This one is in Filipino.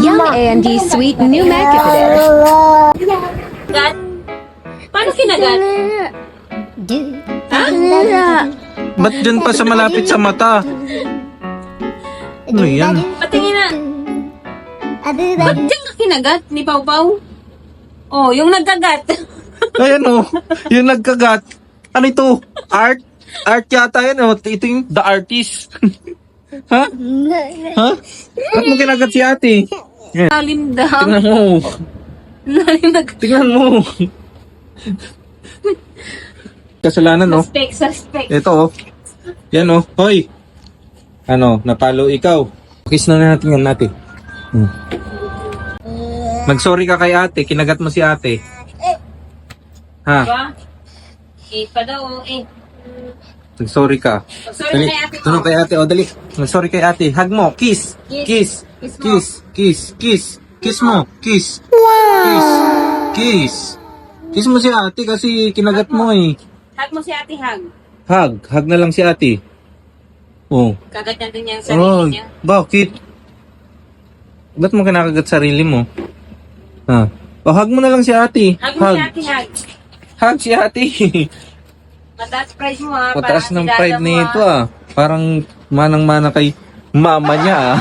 Young AMD Sweet New Macadamia. Gat? Paano kinagat? Ha? Ba't dyan pa sa malapit sa mata? Ano yan? Patingin na. Ba't dyan ka kinagat ni Pau Pau? Oh, yung nagkagat. Ayan o, yung nagkagat. Ano ito? Art? Art yata yan o. Ito yung the artist. Ha? Ha? Ba't mo kinagat si ate? Yan. Lalim daw. Tingnan mo. Lalim na. Tingnan mo. Kasalanan o. Suspect. Ito o. Yan o. Hoy. Ano, napalo ikaw. Kiss na natin yan natin. Mag-sorry ka kay ate. Kinagat mo si ate. Ha? Diba? Pa daw, Mag-sorry ka. Sorry kay ate ko. Tulong kay ate. O, dali. Mag-sorry kay ate. Hug mo. Kiss. Kiss. Kiss mo. Kiss. Kiss. Kiss. Kiss mo. Kiss. Kiss. Kiss. Kiss mo si ate kasi kinagat mo eh. Hug mo si ate, hug. Hug. Hug na lang si ate. Oh. Kagat natin yung Oh, sarili niya. bakit? Ba't mo kinakagat sarili mo? Ha? O, hug mo na lang si ate. Hug mo si ate, hug. Hug si ate. Mataas price mo ha. Mataas para ng sidada pride mo, nito ah. Parang manang-mana kay mama niya ah.